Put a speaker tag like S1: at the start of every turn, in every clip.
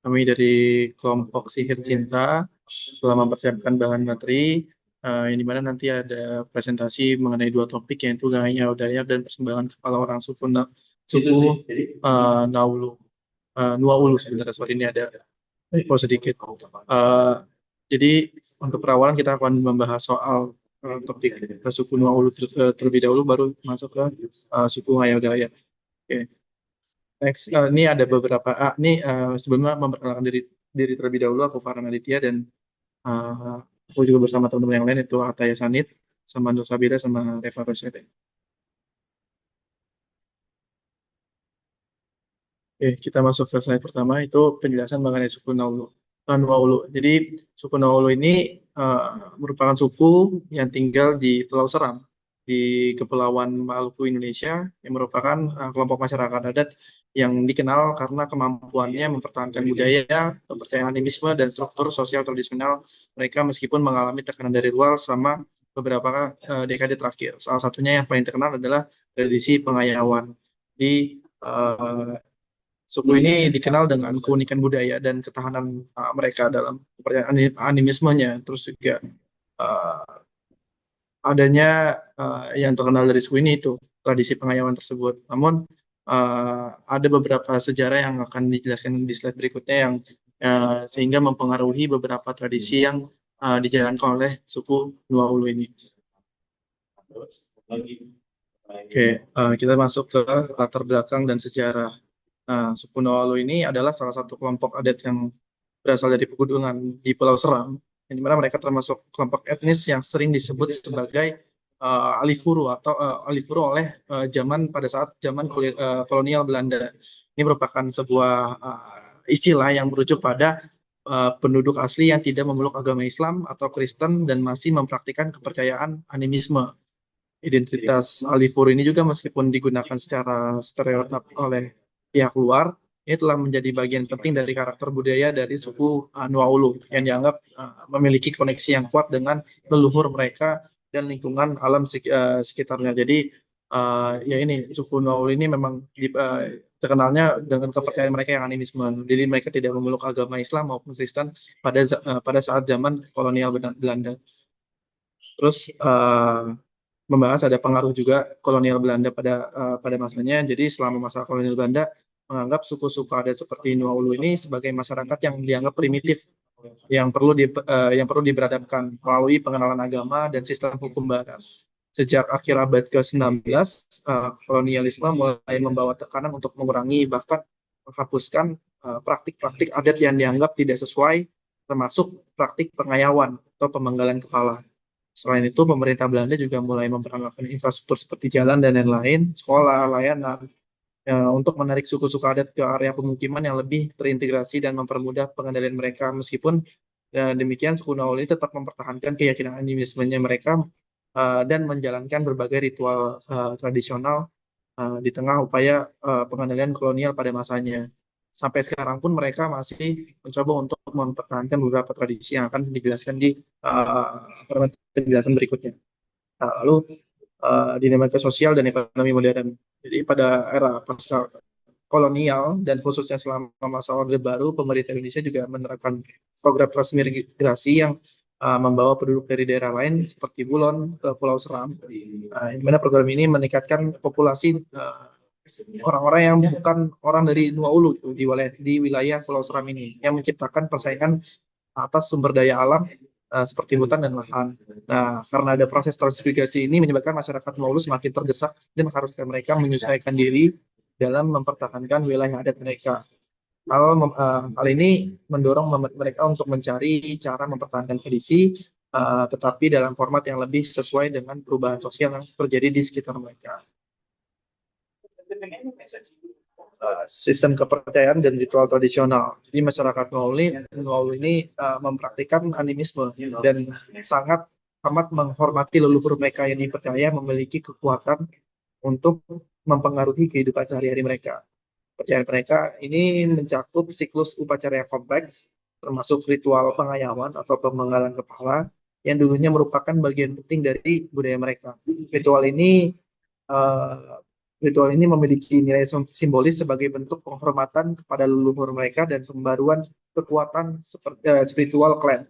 S1: Kami dari kelompok Sihir Cinta telah mempersiapkan bahan materi yang dimana nanti ada presentasi mengenai dua topik yaitu Gaya Udaya dan persembahan kepala orang suku Naulu Nuaulu sebenarnya sorry ini ada typo sedikit. Eh, jadi untuk perawalan kita akan membahas soal topik suku Nuaulu terlebih dahulu baru masuk ke suku Gaya Udaya. Oke. Next, ini ada beberapa. Ini sebelumnya memperkenalkan diri terlebih dahulu. Aku Farhan Aditya dan uh, aku juga bersama teman-teman yang lain itu Ataya Sanit, sama Nur Sabira, sama Reva Rosyade. Oke, kita masuk ke slide pertama itu penjelasan mengenai suku Naulu. Nuaulu. Jadi suku Naulu ini uh, merupakan suku yang tinggal di Pulau Seram di Kepulauan Maluku Indonesia yang merupakan kelompok masyarakat adat yang dikenal karena kemampuannya mempertahankan budaya, kepercayaan animisme dan struktur sosial tradisional mereka meskipun mengalami tekanan dari luar selama beberapa dekade terakhir. Salah satunya yang paling terkenal adalah tradisi pengayawan di suku ini dikenal dengan keunikan budaya dan ketahanan mereka dalam kepercayaan animismenya. Terus juga uh, adanya yang terkenal dari suku ini itu tradisi pengayaman tersebut. Namun ada beberapa sejarah yang akan dijelaskan di slide berikutnya yang sehingga mempengaruhi beberapa tradisi yang dijalankan oleh suku Nuaulu ini. Oke, kita masuk ke latar belakang dan sejarah. Nah, suku Noalu ini adalah salah satu kelompok adat yang berasal dari pegunungan di Pulau Seram, yang dimana mereka termasuk kelompok etnis yang sering disebut sebagai Alifuru atau Alifuru oleh pada saat zaman kolonial Belanda. Ini merupakan sebuah istilah yang merujuk pada penduduk asli yang tidak memeluk agama Islam atau Kristen dan masih mempraktikkan kepercayaan animisme. Identitas Alifur ini juga meskipun digunakan secara stereotip oleh pihak luar, ini telah menjadi bagian penting dari karakter budaya dari suku Nuaulu yang dianggap memiliki koneksi yang kuat dengan leluhur mereka dan lingkungan alam sekitarnya. Jadi ya ini suku Nuaulu ini memang terkenalnya dengan kepercayaan mereka yang animisme. Jadi mereka tidak memeluk agama Islam maupun Kristen pada saat zaman kolonial Belanda. Terus membahas ada pengaruh juga kolonial Belanda pada masanya. Jadi selama masa kolonial Belanda menganggap suku-suku adat seperti Nuaulu ini sebagai masyarakat yang dianggap primitif yang perlu diberadabkan melalui pengenalan agama dan sistem hukum barat. Sejak akhir abad ke-19, kolonialisme mulai membawa tekanan untuk mengurangi bahkan menghapuskan praktik-praktik adat yang dianggap tidak sesuai, termasuk praktik pengayawan atau pemenggalan kepala. Selain itu, pemerintah Belanda juga mulai memperkenalkan infrastruktur seperti jalan dan lain-lain, sekolah, layanan, untuk menarik suku-suku adat ke area pemukiman yang lebih terintegrasi dan mempermudah pengendalian mereka. Meskipun demikian, suku Nauli tetap mempertahankan keyakinan animismenya mereka dan menjalankan berbagai ritual tradisional di tengah upaya pengendalian kolonial pada masanya. Sampai sekarang pun mereka masih mencoba untuk mempertahankan beberapa tradisi yang akan dijelaskan di penjelasan berikutnya. Lalu dinamika sosial dan ekonomi modern. Jadi pada era pasca kolonial dan khususnya selama masa Orde Baru, pemerintah Indonesia juga menerapkan program transmigrasi yang membawa penduduk dari daerah lain seperti Bulon ke Pulau Seram. Di mana program ini meningkatkan populasi orang-orang yang bukan orang dari Nuaulu di wilayah Pulau Seram ini, yang menciptakan persaingan atas sumber daya alam seperti hutan dan lahan. Nah, karena ada proses transmigrasi ini menyebabkan masyarakat Nuaulu semakin terdesak dan mengharuskan mereka menyesuaikan diri dalam mempertahankan wilayah adat mereka. Hal ini mendorong mereka untuk mencari cara mempertahankan tradisi, tetapi dalam format yang lebih sesuai dengan perubahan sosial yang terjadi di sekitar mereka. Sistem kepercayaan dan ritual tradisional. Jadi masyarakat Nuaulu ini mempraktikkan animisme dan sangat amat menghormati leluhur mereka yang dipercaya memiliki kekuatan untuk mempengaruhi kehidupan sehari-hari mereka. Percayaan mereka ini mencakup siklus upacara yang kompleks, termasuk ritual pengayaman atau pemenggalan kepala, yang dulunya merupakan bagian penting dari budaya mereka. Ritual ini uh, Ritual ini memiliki nilai simbolis sebagai bentuk penghormatan kepada leluhur mereka dan pembaruan kekuatan spiritual klan.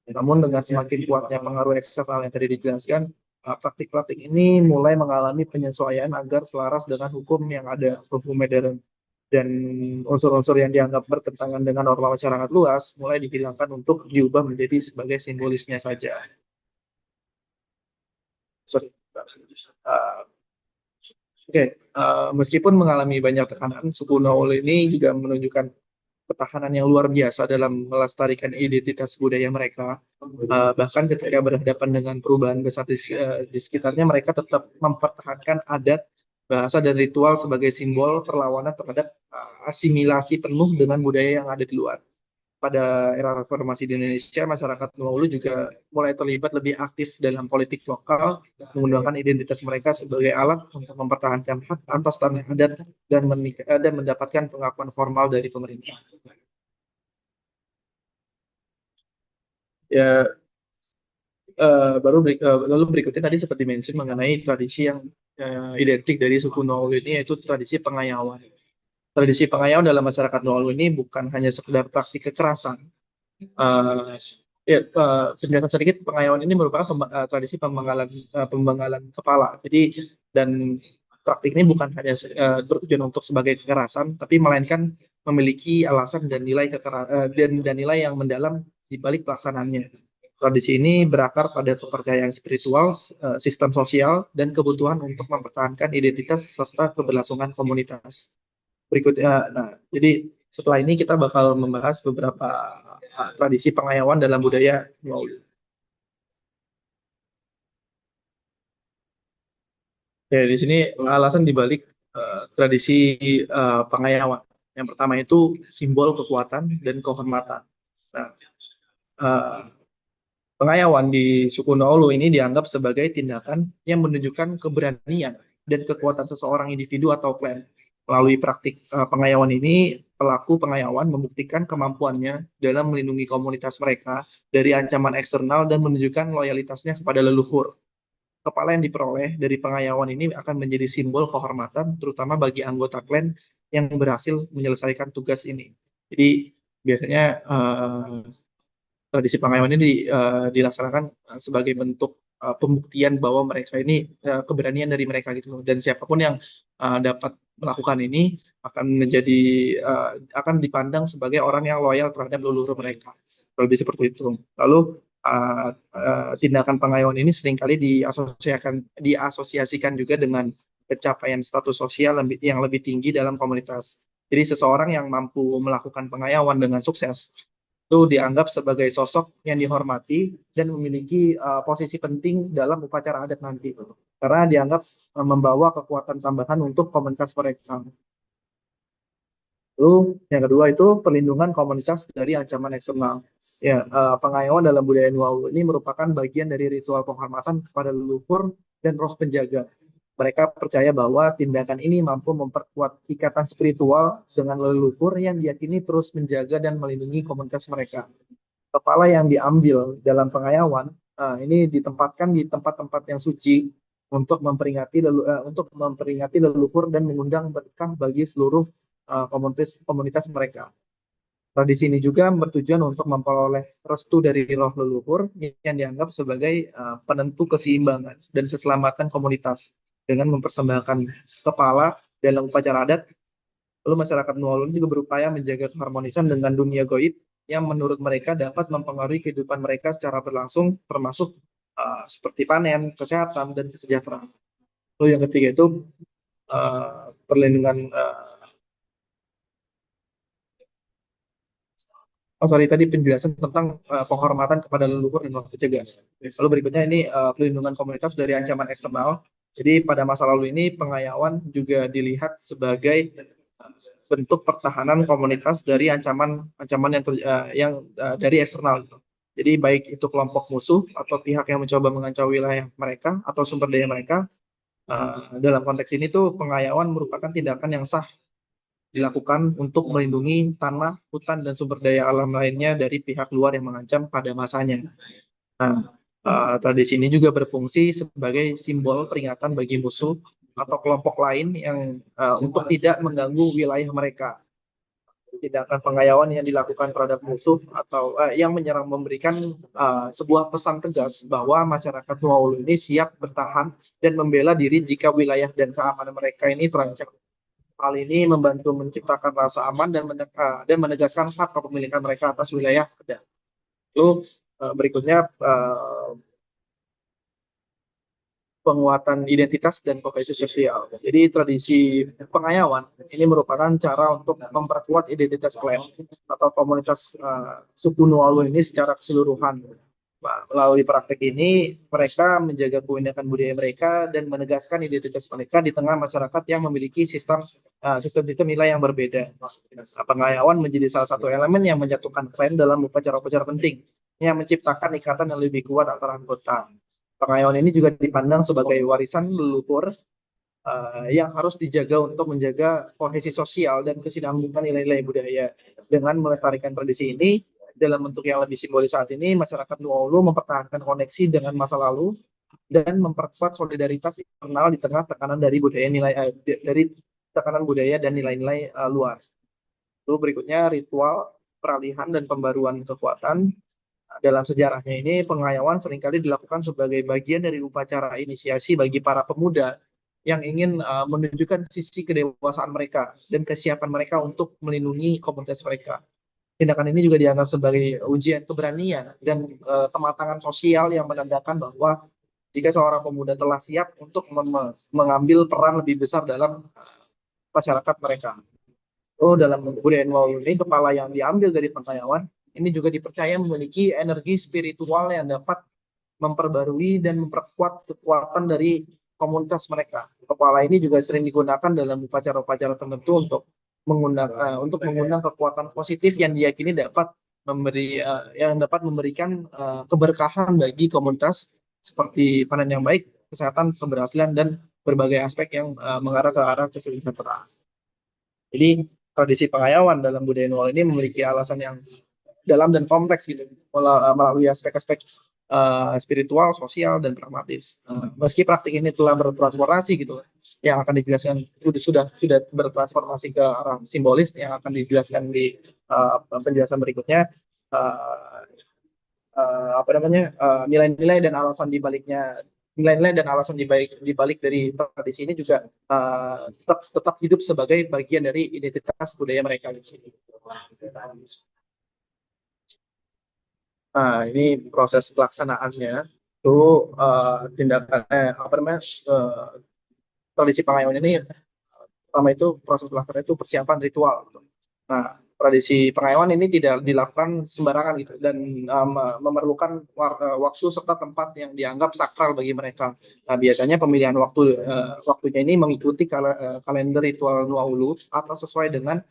S1: Namun dengan semakin kuatnya pengaruh eksternal yang tadi dijelaskan, praktik-praktik ini mulai mengalami penyesuaian agar selaras dengan hukum yang ada, hukum modern, dan unsur-unsur yang dianggap bertentangan dengan norma masyarakat luas mulai dihilangkan untuk diubah menjadi sebagai simbolisnya saja. Sorry. Oke, meskipun mengalami banyak tekanan, suku Noul ini juga menunjukkan ketahanan yang luar biasa dalam melestarikan identitas budaya mereka. Bahkan ketika berhadapan dengan perubahan besar di sekitarnya, mereka tetap mempertahankan adat, bahasa, dan ritual sebagai simbol perlawanan terhadap asimilasi penuh dengan budaya yang ada di luar. Pada era reformasi di Indonesia, masyarakat Nuwulu juga mulai terlibat lebih aktif dalam politik lokal, menggunakan identitas mereka sebagai alat untuk mempertahankan hak atas tanah adat dan mendapatkan pengakuan formal dari pemerintah. Ya, lalu berikutnya tadi seperti mention mengenai tradisi yang identik dari suku Nuwulu ini, yaitu tradisi pengayawan. Tradisi pengayawan dalam masyarakat Nuwulu ini bukan hanya sekedar praktik kekerasan. Penjelasan sedikit, pengayawan ini merupakan tradisi pembenggalan kepala. Jadi, dan praktik ini bukan hanya bertujuan untuk sebagai kekerasan, tapi melainkan memiliki alasan dan nilai yang mendalam di balik pelaksanaannya. Tradisi ini berakar pada kepercayaan spiritual, sistem sosial, dan kebutuhan untuk mempertahankan identitas serta keberlangsungan komunitas. Berikutnya, nah, jadi setelah ini kita bakal membahas beberapa tradisi pengayawan dalam budaya Nuwulu. Ya, di sini alasan dibalik tradisi pengayawan. Yang pertama itu simbol kekuatan dan kehormatan. Nah, uh, pengayawan di suku Nuwulu ini dianggap sebagai tindakan yang menunjukkan keberanian dan kekuatan seseorang individu atau klan. Melalui praktik pengayawan ini, pelaku pengayawan membuktikan kemampuannya dalam melindungi komunitas mereka dari ancaman eksternal dan menunjukkan loyalitasnya kepada leluhur. Kepala yang diperoleh dari pengayawan ini akan menjadi simbol kehormatan, terutama bagi anggota klan yang berhasil menyelesaikan tugas ini. Jadi biasanya tradisi pengayawan ini dilaksanakan sebagai bentuk pembuktian bahwa mereka ini keberanian dari mereka gitu, dan siapapun yang dapat melakukan ini akan dipandang sebagai orang yang loyal terhadap leluhur mereka, lebih seperti itu. Lalu tindakan pengayawan ini seringkali diasosiasikan juga dengan pencapaian status sosial yang lebih tinggi dalam komunitas. Jadi seseorang yang mampu melakukan pengayawan dengan sukses itu dianggap sebagai sosok yang dihormati dan memiliki posisi penting dalam upacara adat nanti, karena dianggap membawa kekuatan tambahan untuk komunitas mereka. Lalu yang kedua itu perlindungan komunitas dari ancaman eksternal. Ya, pengayawan dalam budaya Nuwulu ini merupakan bagian dari ritual penghormatan kepada leluhur dan roh penjaga. Mereka percaya bahwa tindakan ini mampu memperkuat ikatan spiritual dengan leluhur yang diyakini terus menjaga dan melindungi komunitas mereka. Kepala yang diambil dalam pengayawan ini ditempatkan di tempat-tempat yang suci untuk memperingati leluhur dan mengundang berkah bagi seluruh komunitas mereka. Tradisi ini juga bertujuan untuk memperoleh restu dari roh leluhur yang dianggap sebagai penentu keseimbangan dan keselamatan komunitas. Dengan mempersembahkan kepala dalam upacara adat, lalu masyarakat Nuwulu juga berupaya menjaga keharmonisan dengan dunia goib yang menurut mereka dapat mempengaruhi kehidupan mereka secara berlangsung, termasuk seperti panen, kesehatan, dan kesejahteraan. Lalu yang ketiga itu perlindungan tadi penjelasan tentang penghormatan kepada leluhur dan roh penjaga. Lalu berikutnya ini perlindungan komunitas dari ancaman eksternal. Jadi pada masa lalu ini pengayawan juga dilihat sebagai bentuk pertahanan komunitas dari ancaman yang dari eksternal. Jadi baik itu kelompok musuh atau pihak yang mencoba mengancam wilayah mereka atau sumber daya mereka. Dalam konteks ini tuh pengayawan merupakan tindakan yang sah dilakukan untuk melindungi tanah, hutan, dan sumber daya alam lainnya dari pihak luar yang mengancam pada masanya. Nah, tradisi ini juga berfungsi sebagai simbol peringatan bagi musuh atau kelompok lain yang untuk tidak mengganggu wilayah mereka. Tindakan pengayaan yang dilakukan terhadap musuh atau yang menyerang memberikan sebuah pesan tegas bahwa masyarakat Tuvalu ini siap bertahan dan membela diri jika wilayah dan keamanan mereka ini terancam. Hal ini membantu menciptakan rasa aman dan menegaskan hak kepemilikan mereka atas wilayah. Lalu berikutnya penguatan identitas dan kohesi sosial. Jadi tradisi pengayaan ini merupakan cara untuk memperkuat identitas klan atau komunitas suku Nualu ini secara keseluruhan. Melalui praktek ini, mereka menjaga keunikan budaya mereka dan menegaskan identitas mereka di tengah masyarakat yang memiliki sistem nilai yang berbeda. Pengayaan menjadi salah satu elemen yang menyatukan klan dalam upacara-upacara penting, yang menciptakan ikatan yang lebih kuat antara anggota. Pengayaan ini juga dipandang sebagai warisan leluhur yang harus dijaga untuk menjaga kohesi sosial dan kesinambungan nilai-nilai budaya. Dengan melestarikan tradisi ini dalam bentuk yang lebih simbolis saat ini, masyarakat Nuaulu mempertahankan koneksi dengan masa lalu dan memperkuat solidaritas internal di tengah tekanan dari tekanan budaya dan nilai-nilai luar. Lalu berikutnya ritual peralihan dan pembaruan kekuatan. Dalam sejarahnya ini, pengayaan seringkali dilakukan sebagai bagian dari upacara inisiasi bagi para pemuda yang ingin menunjukkan sisi kedewasaan mereka dan kesiapan mereka untuk melindungi komunitas mereka. Tindakan ini juga dianggap sebagai ujian keberanian dan kematangan sosial yang menandakan bahwa jika seorang pemuda telah siap untuk mengambil peran lebih besar dalam masyarakat mereka. Dalam budaya Nuaulu ini, kepala yang diambil dari pengayaan ini juga dipercaya memiliki energi spiritual yang dapat memperbarui dan memperkuat kekuatan dari komunitas mereka. Kepala ini juga sering digunakan dalam upacara-upacara tertentu untuk mengundang kekuatan positif yang diyakini dapat memberikan keberkahan bagi komunitas seperti panen yang baik, kesehatan, keberhasilan, dan berbagai aspek yang mengarah ke arah kesejahteraan. Jadi tradisi pengayaan dalam budaya Nuaulu ini memiliki alasan yang dalam dan kompleks gitu, melalui aspek-aspek spiritual, sosial, dan pragmatis. Meski praktik ini telah bertransformasi gitu, yang akan dijelaskan sudah bertransformasi ke arah simbolis yang akan dijelaskan di penjelasan berikutnya. Nilai-nilai dan alasan dibaliknya nilai-nilai dan alasan dibalik dari tradisi ini juga tetap hidup sebagai bagian dari identitas budaya mereka. Nah, ini proses pelaksanaannya itu tradisi pengayaan ini pertama itu proses pelaksanaannya itu persiapan ritual. Nah, tradisi pengayaan ini tidak dilakukan sembarangan gitu dan memerlukan waktu serta tempat yang dianggap sakral bagi mereka. Nah, biasanya pemilihan waktunya ini mengikuti kalender ritual Nuaulu atau sesuai dengan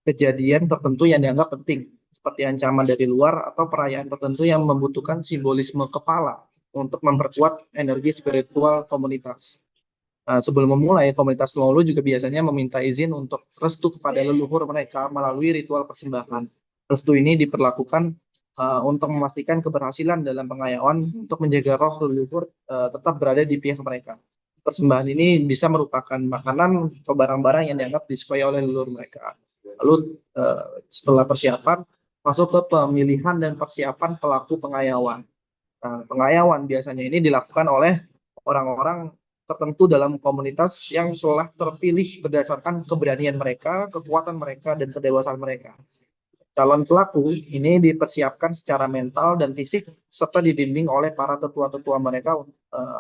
S1: kejadian tertentu yang dianggap penting, seperti ancaman dari luar atau perayaan tertentu yang membutuhkan simbolisme kepala untuk memperkuat energi spiritual komunitas. Sebelum memulai, komunitas Nuaulu juga biasanya meminta izin untuk restu kepada leluhur mereka melalui ritual persembahan. Restu ini diperlakukan untuk memastikan keberhasilan dalam pengayaan untuk menjaga roh leluhur tetap berada di pihak mereka. Persembahan ini bisa merupakan makanan atau barang-barang yang dianggap disukai oleh leluhur mereka. Lalu setelah persiapan, masuk ke pemilihan dan persiapan pelaku pengayaan. Pengayaan biasanya ini dilakukan oleh orang-orang tertentu dalam komunitas yang telah terpilih berdasarkan keberanian mereka, kekuatan mereka, dan kedewasaan mereka. Calon pelaku ini dipersiapkan secara mental dan fisik serta dibimbing oleh para tetua-tetua mereka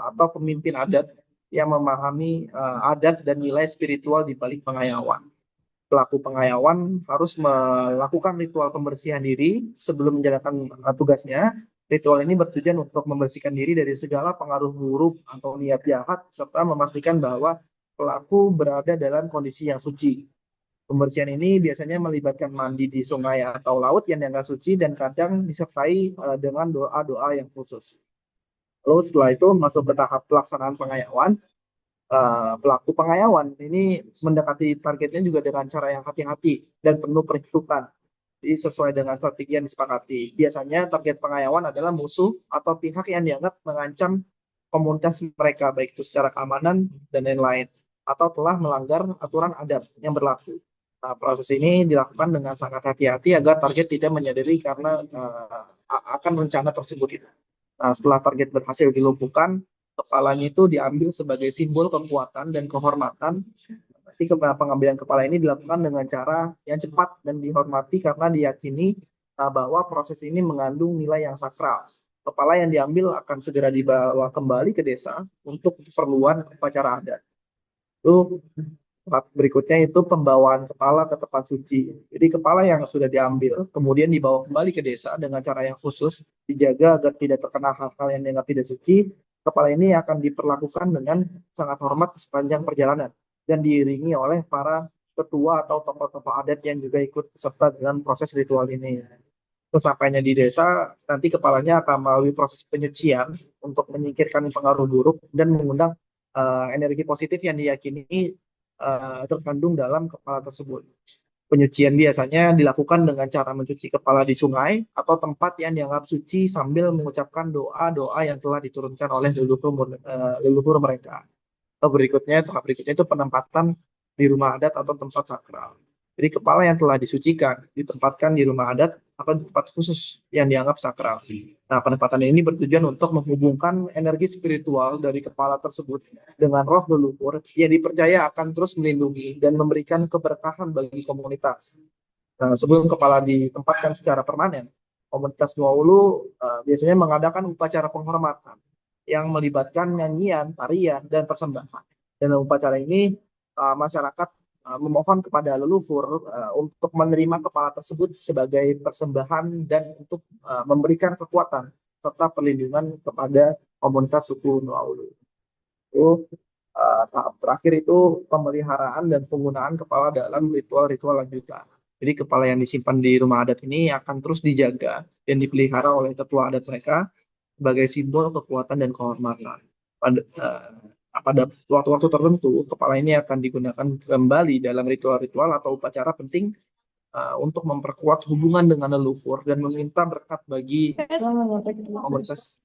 S1: atau pemimpin adat yang memahami adat dan nilai spiritual di balik pengayaan. Pelaku pengayaan harus melakukan ritual pembersihan diri sebelum menjalankan tugasnya. Ritual ini bertujuan untuk membersihkan diri dari segala pengaruh buruk atau niat jahat, serta memastikan bahwa pelaku berada dalam kondisi yang suci. Pembersihan ini biasanya melibatkan mandi di sungai atau laut yang dianggap suci dan kadang disertai dengan doa-doa yang khusus. Lalu setelah itu masuk ke tahap pelaksanaan pengayaan. Pelaku pengayaan ini mendekati targetnya juga dengan cara yang hati-hati dan penuh perhitungan. Jadi sesuai dengan strategi yang disepakati. Biasanya target pengayaan adalah musuh atau pihak yang dianggap mengancam komunitas mereka, baik itu secara keamanan dan lain-lain. atau telah melanggar aturan adat yang berlaku. Nah, proses ini dilakukan dengan sangat hati-hati agar target tidak menyadari karena akan rencana tersebut. Nah, setelah target berhasil dilumpuhkan, kepalanya itu diambil sebagai simbol kekuatan dan kehormatan. Pasti pengambilan kepala ini dilakukan dengan cara yang cepat dan dihormati karena diyakini bahwa proses ini mengandung nilai yang sakral. Kepala yang diambil akan segera dibawa kembali ke desa untuk keperluan upacara adat. Lalu tahap berikutnya itu pembawaan kepala ke tempat suci. Jadi kepala yang sudah diambil kemudian dibawa kembali ke desa dengan cara yang khusus, dijaga agar tidak terkena hal-hal yang dianggap tidak suci. Kepala ini akan diperlakukan dengan sangat hormat sepanjang perjalanan dan diiringi oleh para ketua atau tokoh-tokoh adat yang juga ikut serta dalam proses ritual ini. Sesampainya di desa, nanti kepalanya akan melalui proses penyucian untuk menyingkirkan pengaruh buruk dan mengundang energi positif yang diyakini terkandung dalam kepala tersebut. Penyucian biasanya dilakukan dengan cara mencuci kepala di sungai atau tempat yang dianggap suci sambil mengucapkan doa-doa yang telah diturunkan oleh leluhur mereka. Tahap berikutnya itu penempatan di rumah adat atau tempat sakral. Jadi kepala yang telah disucikan ditempatkan di rumah adat atau di tempat khusus yang dianggap sakral. Nah, penempatan ini bertujuan untuk menghubungkan energi spiritual dari kepala tersebut dengan roh leluhur yang dipercaya akan terus melindungi dan memberikan keberkahan bagi komunitas. Nah, sebelum kepala ditempatkan secara permanen, komunitas Nuaulu biasanya mengadakan upacara penghormatan yang melibatkan nyanyian, tarian, dan persembahan. Dalam upacara ini, masyarakat memohon kepada leluhur untuk menerima kepala tersebut sebagai persembahan dan untuk memberikan kekuatan serta perlindungan kepada komunitas suku Nuaulu. Itu tahap terakhir itu pemeliharaan dan penggunaan kepala dalam ritual-ritual lanjutan. Jadi kepala yang disimpan di rumah adat ini akan terus dijaga dan dipelihara oleh tetua adat mereka sebagai simbol kekuatan dan kehormatan. Pada waktu-waktu tertentu, kepala ini akan digunakan kembali dalam ritual-ritual atau upacara penting untuk memperkuat hubungan dengan leluhur dan meminta berkat komunitas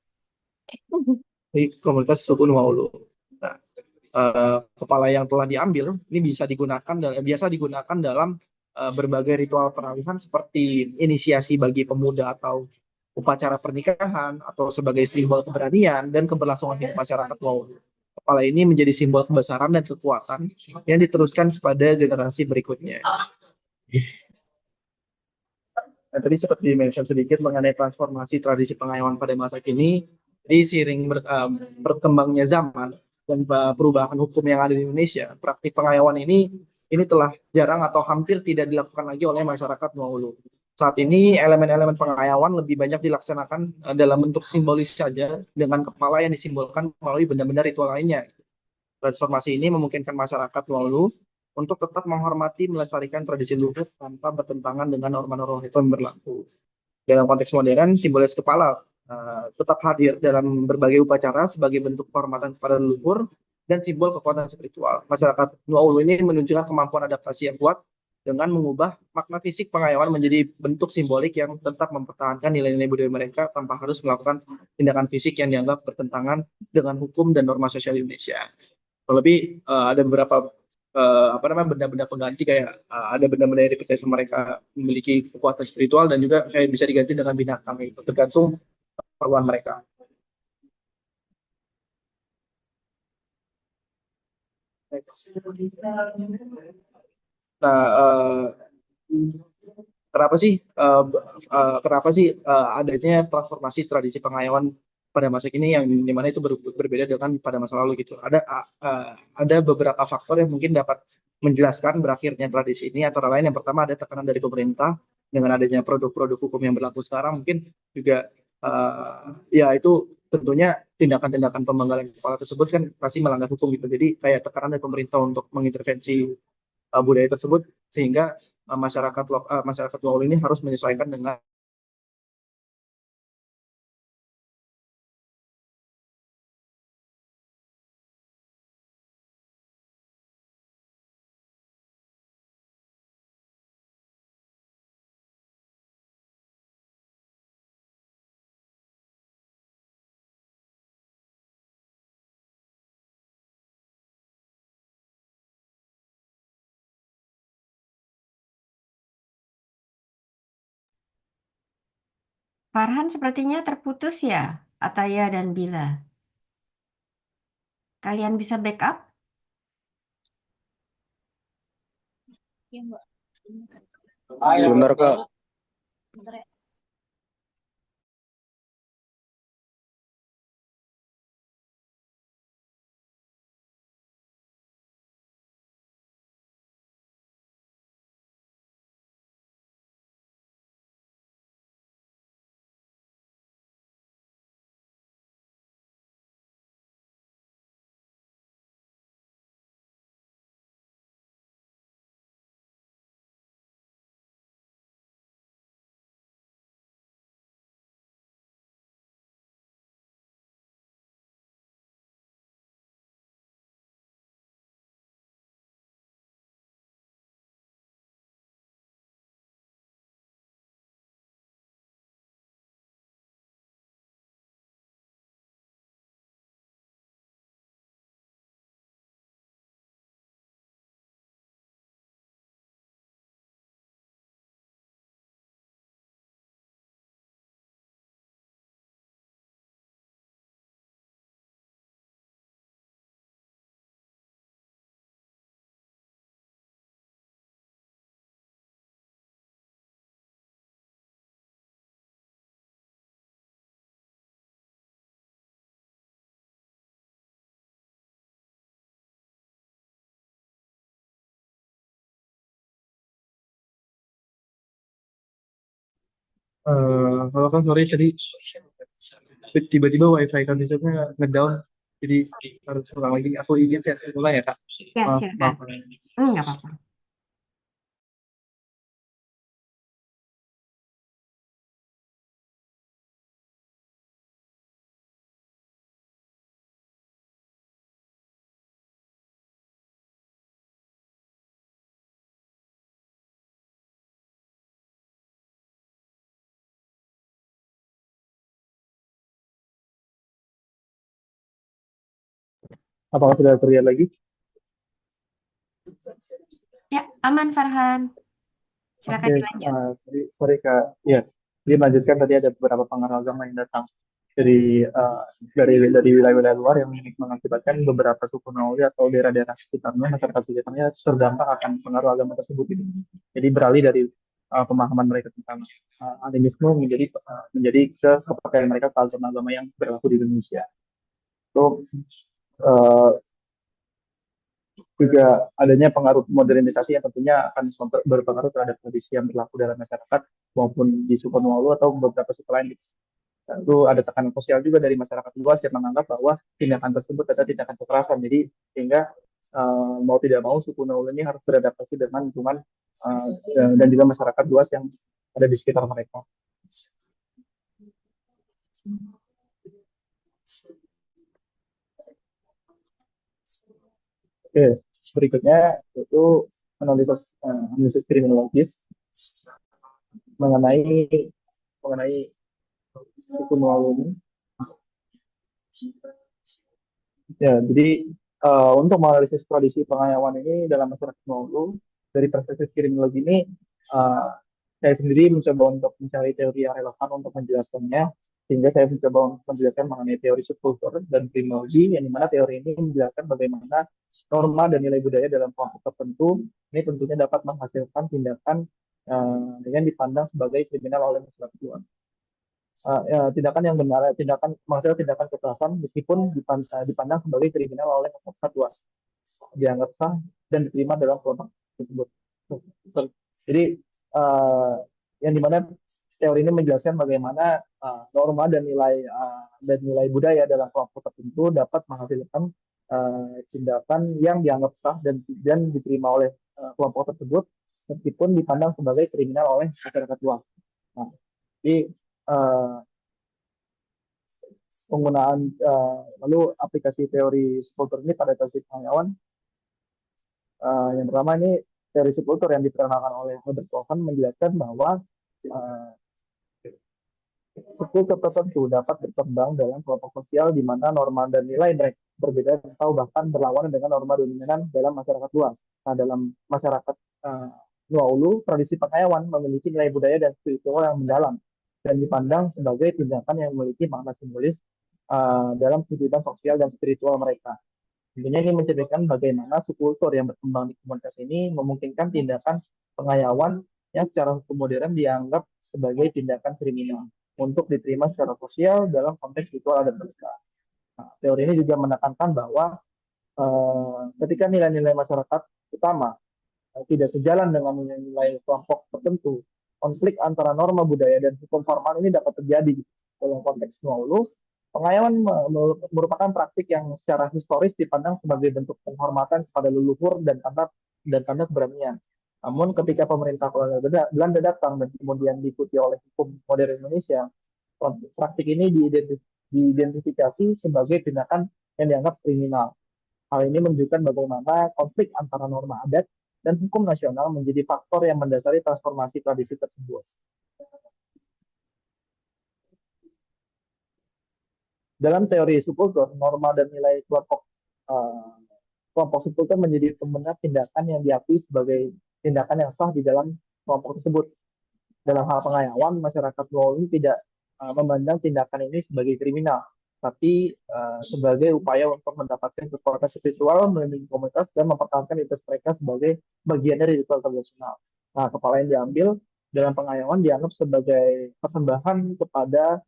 S1: komunitas suku Nuaulu. Nah, kepala yang telah diambil ini biasa digunakan dalam berbagai ritual peralihan seperti inisiasi bagi pemuda atau upacara pernikahan atau sebagai simbol keberanian dan keberlangsungan hidup masyarakat Nuaulu. Kepala ini menjadi simbol kebesaran dan kekuatan yang diteruskan kepada generasi berikutnya. Nah, tadi seperti mention sedikit mengenai transformasi tradisi pengayaman pada masa kini, jadi seiring berkembangnya zaman dan perubahan hukum yang ada di Indonesia, praktik pengayaman ini telah jarang atau hampir tidak dilakukan lagi oleh masyarakat Nuaulu. Saat ini elemen-elemen pengayaman lebih banyak dilaksanakan dalam bentuk simbolis saja dengan kepala yang disimbolkan melalui benda-benda ritual lainnya. Transformasi ini memungkinkan masyarakat Nuaulu untuk tetap menghormati melestarikan tradisi luhur tanpa bertentangan dengan norma-norma itu yang berlaku. Dalam konteks modern, simbolis kepala tetap hadir dalam berbagai upacara sebagai bentuk penghormatan kepada leluhur dan simbol kekuatan spiritual. Masyarakat Nuaulu ini menunjukkan kemampuan adaptasi yang kuat dengan mengubah makna fisik pengayaman menjadi bentuk simbolik yang tetap mempertahankan nilai-nilai budaya mereka tanpa harus melakukan tindakan fisik yang dianggap bertentangan dengan hukum dan norma sosial Indonesia. Terlebih ada beberapa benda-benda pengganti kayak ada benda-benda yang dipercaya sama mereka memiliki kekuatan spiritual dan juga kayak bisa diganti dengan binatang itu tergantung keperluan mereka. Nah, kenapa sih adanya transformasi tradisi pengayaman pada masa kini yang dimana itu berbeda dengan pada masa lalu gitu. Ada beberapa faktor yang mungkin dapat menjelaskan berakhirnya tradisi ini. Antara lain yang pertama ada tekanan dari pemerintah dengan adanya produk-produk hukum yang berlaku sekarang mungkin juga ya itu tentunya tindakan-tindakan pemanggalan kepala tersebut kan pasti melanggar hukum gitu. Jadi kayak tekanan dari pemerintah untuk mengintervensi budaya tersebut sehingga masyarakat lokal ini harus menyesuaikan dengan
S2: Farhan sepertinya terputus ya, Ataya dan Bila. Kalian bisa backup?
S3: Sebentar Kak.
S1: Kalau kan sorry tadi tiba-tiba wifi kami ngedown, jadi harus ulang lagi. Aku izin saya ulang ya Kak.
S2: Ya,
S1: Maaf,
S2: silakan.
S1: maaf.
S2: Nggak apa-apa.
S1: Apakah sudah terlihat lagi?
S2: Ya, aman Farhan.
S1: Oke,
S2: Silakan dilanjut.
S1: sorry Kak. Ya, jadi melanjutkan tadi ada beberapa pengaruh agama yang datang dari dari wilayah-wilayah luar yang mengakibatkan beberapa suku Maori atau daerah-daerah sekitarnya, masyarakat sekitarnya terdampak akan pengaruh agama tersebut. Jadi beralih dari pemahaman mereka tentang animisme menjadi ke kepercayaan mereka ke agama-agama yang berlaku di Indonesia. So, uh, juga adanya pengaruh modernisasi yang tentunya akan berpengaruh terhadap tradisi yang berlaku dalam masyarakat maupun di suku Nualu atau beberapa suku lain. Lalu ada tekanan sosial juga dari masyarakat luas yang menganggap bahwa tindakan tersebut adalah tindakan kekerasan. Jadi sehingga mau tidak mau suku Nualu ini harus beradaptasi dengan lingkungan dan juga masyarakat luas yang ada di sekitar mereka. Oke, berikutnya itu analisis kriminologis mengenai mengenai suku Nualu ini. Ya, jadi untuk menganalisis tradisi pengayaman ini dalam masyarakat Mongol dari perspektif kriminologi ini, uh, saya sendiri mencoba untuk mencari teori yang relevan untuk menjelaskannya, sehingga saya mencoba untuk menjelaskan mengenai teori subkultur dan kriminologi, yang dimana teori ini menjelaskan bagaimana norma dan nilai budaya dalam kelompok tertentu ini tentunya dapat menghasilkan tindakan yang dipandang sebagai kriminal oleh masyarakat luas. Tindakan yang benar, tindakan maksudnya tindakan kekerasan meskipun dipandang sebagai kriminal oleh masyarakat luas, dianggap sah dan diterima dalam kelompok tersebut. Jadi uh, yang dimana teori ini menjelaskan bagaimana norma dan nilai budaya dalam kelompok tertentu dapat menghasilkan tindakan yang dianggap sah dan diterima oleh kelompok tersebut meskipun dipandang sebagai kriminal oleh masyarakat luas. Nah, jadi uh, penggunaan lalu aplikasi teori subkultur ini pada teori pengayawan. Yang pertama ini teori subkultur yang diperkenalkan oleh Herbert Cohen menjelaskan bahwa uh, subkultur tertentu dapat berkembang dalam kelompok sosial di mana norma dan nilai mereka berbeda atau bahkan berlawanan dengan norma dominan dalam masyarakat luas. Nah, dalam masyarakat Nuaulu, tradisi pengayawan memiliki nilai budaya dan spiritual yang mendalam. dan dipandang sebagai tindakan yang memiliki makna simbolis dalam kehidupan sosial dan spiritual mereka. Tentunya ini menceritakan bagaimana subkultur yang berkembang di komunitas ini memungkinkan tindakan pengayaan yang secara hukum modern dianggap sebagai tindakan kriminal untuk diterima secara sosial dalam konteks ritual adat mereka. Nah, teori ini juga menekankan bahwa ketika nilai-nilai masyarakat utama tidak sejalan dengan nilai-nilai kelompok tertentu, konflik antara norma budaya dan hukum formal ini dapat terjadi dalam konteks Ngulu. Pengayaan merupakan praktik yang secara historis dipandang sebagai bentuk penghormatan kepada leluhur dan tanda keberanian. Namun ketika pemerintah kolonial Belanda datang dan kemudian diikuti oleh hukum modern Indonesia, praktik ini diidentifikasi sebagai tindakan yang dianggap kriminal. Hal ini menunjukkan bagaimana konflik antara norma adat dan hukum nasional menjadi faktor yang mendasari transformasi tradisi tersebut. Dalam teori subkultur, norma dan nilai kelompok subkultur menjadi pembenar tindakan yang diakui sebagai tindakan yang sah di dalam kelompok tersebut. Dalam hal pengayaan, masyarakat Walloon tidak memandang tindakan ini sebagai kriminal, tapi sebagai upaya untuk mendapatkan kekuatan spiritual, melindungi komunitas, dan mempertahankan identitas mereka sebagai bagian dari ritual tradisional. Nah, kepala yang diambil dalam pengayaan dianggap sebagai persembahan kepada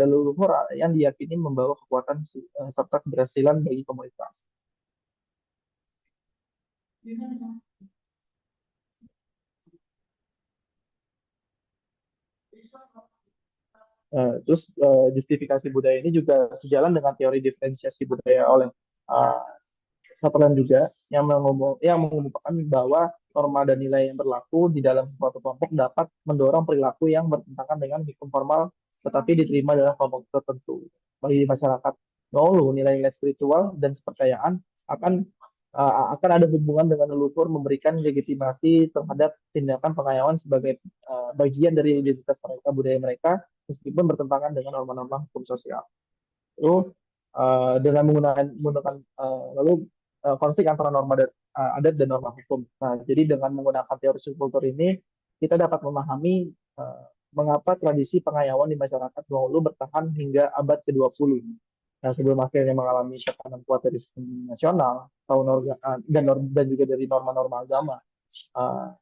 S1: leluhur yang diyakini membawa kekuatan serta keberhasilan bagi komunitas. Terus justifikasi budaya ini juga sejalan dengan teori diferensiasi budaya oleh Sutherland juga yang mengumumkan bahwa norma dan nilai yang berlaku di dalam suatu kelompok dapat mendorong perilaku yang bertentangan dengan hukum formal tetapi diterima dalam kelompok tertentu. Bagi masyarakat Nolu, nilai-nilai spiritual dan kepercayaan akan ada hubungan dengan leluhur memberikan legitimasi terhadap tindakan pengayaan sebagai bagian dari identitas mereka, budaya mereka, meskipun bertentangan dengan norma-norma hukum sosial. Lalu dengan menggunakan konflik antara norma adat dan norma hukum. Nah, jadi dengan menggunakan teori subkultur ini, kita dapat memahami mengapa tradisi pengayaan di masyarakat dahulu bertahan hingga abad ke-20. Nah, sebelum akhirnya mengalami tekanan kuat dari sistem nasional, dan juga dari norma-norma agama. Uh,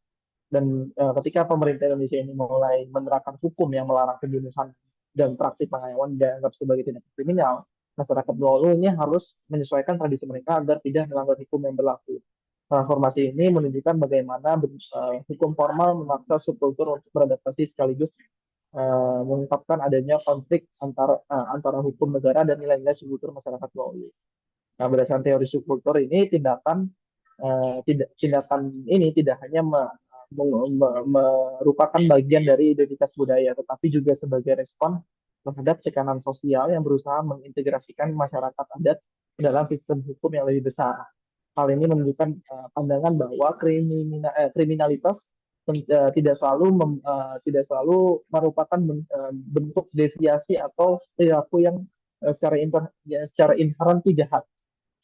S1: dan ketika pemerintah Indonesia ini mulai menerapkan hukum yang melarang kejenuhan dan praktik pengayaan dianggap sebagai tindak kriminal, masyarakat dahulu ini harus menyesuaikan tradisi mereka agar tidak melanggar hukum yang berlaku. Transformasi ini menunjukkan bagaimana hukum formal memaksa subkultur untuk beradaptasi sekaligus mengungkapkan adanya konflik antara hukum negara dan nilai-nilai subkultur masyarakat dahulu. Nah, berdasarkan teori subkultur ini, tindakan ini tidak hanya merupakan bagian dari identitas budaya, tetapi juga sebagai respon terhadap tekanan sosial yang berusaha mengintegrasikan masyarakat adat ke dalam sistem hukum yang lebih besar. Hal ini menunjukkan pandangan bahwa kriminalitas tidak selalu merupakan bentuk deviasi atau perilaku yang secara inherent itu jahat.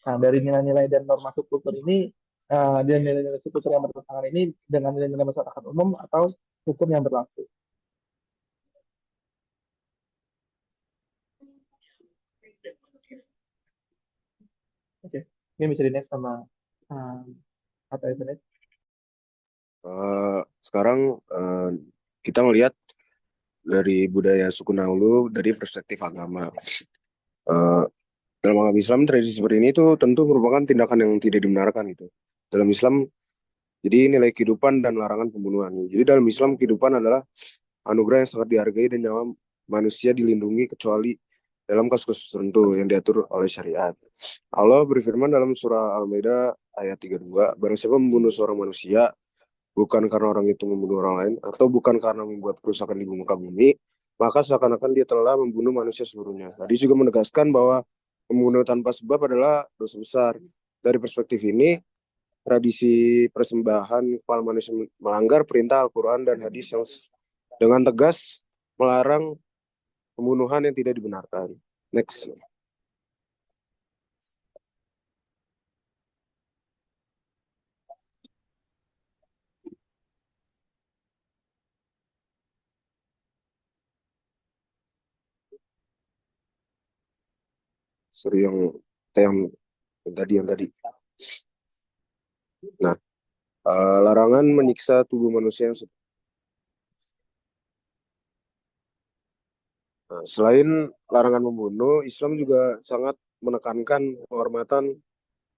S1: Nah, dari nilai-nilai dan norma subkultur ini, dan nilai-nilai subkultur yang bertentangan ini dengan nilai-nilai masyarakat umum atau hukum yang berlaku. Oke, ini bisa di next sama atau internet.
S3: Sekarang kita melihat dari budaya suku Naulu dari perspektif agama. Dalam agama Islam, tradisi seperti ini tuh tentu merupakan tindakan yang tidak dibenarkan gitu. Dalam Islam, jadi nilai kehidupan dan larangan pembunuhan. Jadi dalam Islam, kehidupan adalah anugerah yang sangat dihargai dan nyawa manusia dilindungi kecuali dalam kasus-kasus tertentu yang diatur oleh syariat. Allah berfirman dalam surah Al-Maidah ayat 32, barang siapa membunuh seorang manusia, bukan karena orang itu membunuh orang lain, atau bukan karena membuat kerusakan di muka bumi, maka seakan-akan dia telah membunuh manusia seluruhnya. Hadis juga menegaskan bahwa membunuh tanpa sebab adalah dosa besar. Dari perspektif ini, tradisi persembahan kepala manusia melanggar perintah Al-Quran dan hadis yang dengan tegas melarang pembunuhan yang tidak dibenarkan. Next. sorry yang tadi. Nah, larangan menyiksa tubuh manusia yang Nah, selain larangan membunuh, Islam juga sangat menekankan penghormatan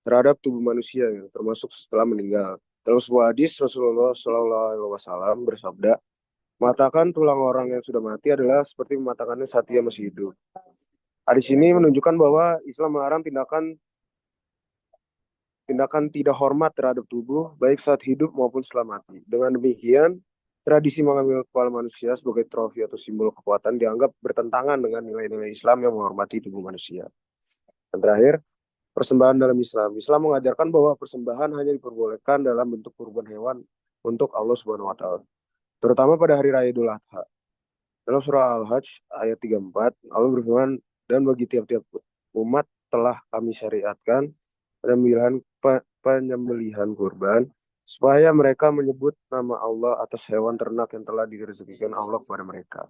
S3: terhadap tubuh manusia, ya, termasuk setelah meninggal. Dalam sebuah hadis, Rasulullah Shallallahu Alaihi Wasallam bersabda, mengatakan tulang orang yang sudah mati adalah seperti mematakannya saat ia masih hidup. Hadis ini menunjukkan bahwa Islam melarang tindakan tidak hormat terhadap tubuh, baik saat hidup maupun setelah mati. Dengan demikian, tradisi mengambil kepala manusia sebagai trofi atau simbol kekuatan dianggap bertentangan dengan nilai-nilai Islam yang menghormati tubuh manusia. Dan terakhir, persembahan dalam Islam. Islam mengajarkan bahwa persembahan hanya diperbolehkan dalam bentuk kurban hewan untuk Allah Subhanahu wa taala, terutama pada hari raya Idul Adha. Dalam surah Al-Hajj ayat 34, Allah berfirman, dan bagi tiap-tiap umat telah kami syariatkan penyembelihan kurban supaya mereka menyebut nama Allah atas hewan ternak yang telah direzekikan Allah kepada mereka.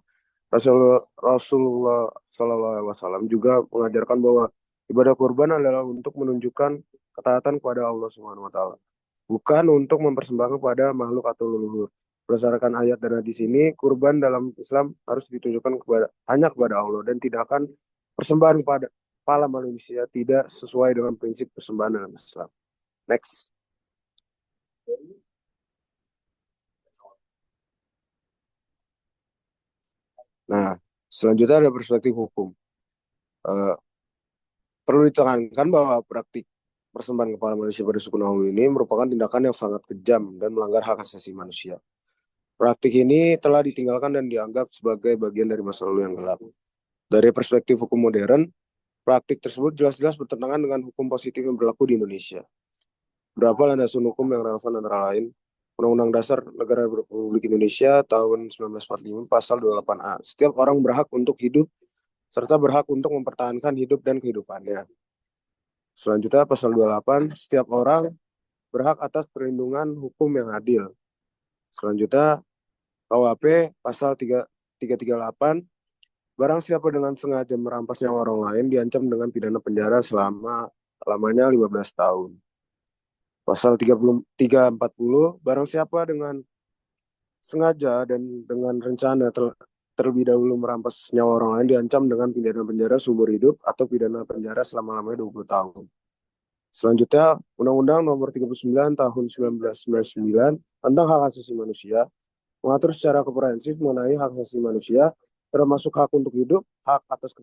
S3: Rasulullah Shallallahu Alaihi Wasallam juga mengajarkan bahwa ibadah kurban adalah untuk menunjukkan ketaatan kepada Allah Subhanahu Wa Taala, bukan untuk mempersembahkan kepada makhluk atau leluhur. Berdasarkan ayat dan hadis ini, kurban dalam Islam harus ditunjukkan hanya kepada Allah dan tidak akan persembahan kepada kepala manusia, tidak sesuai dengan prinsip persembahan dalam Islam. Next. Nah, selanjutnya ada perspektif hukum. Perlu ditekankan bahwa praktik persembahan kepala manusia pada suku Nahulu ini merupakan tindakan yang sangat kejam dan melanggar hak asasi manusia. Praktik ini telah ditinggalkan dan dianggap sebagai bagian dari masa lalu yang gelap. Dari perspektif hukum modern, praktik tersebut jelas-jelas bertentangan dengan hukum positif yang berlaku di Indonesia. Berapa landasan hukum yang relevan antara lain? Undang-Undang Dasar Negara Republik Indonesia tahun 1945 pasal 28A. Setiap orang berhak untuk hidup serta berhak untuk mempertahankan hidup dan kehidupannya. Selanjutnya pasal 28, setiap orang berhak atas perlindungan hukum yang adil. Selanjutnya KUHP pasal 338, barang siapa dengan sengaja merampas nyawa orang lain diancam dengan pidana penjara lamanya 15 tahun. Pasal 340, barang siapa dengan sengaja dan dengan rencana terlebih dahulu merampas nyawa orang lain diancam dengan pidana penjara seumur hidup atau pidana penjara selama-lamanya 20 tahun. Selanjutnya, Undang-Undang Nomor 39 Tahun 1999 tentang Hak Asasi Manusia mengatur secara komprehensif mengenai hak asasi manusia, termasuk hak untuk hidup, hak atas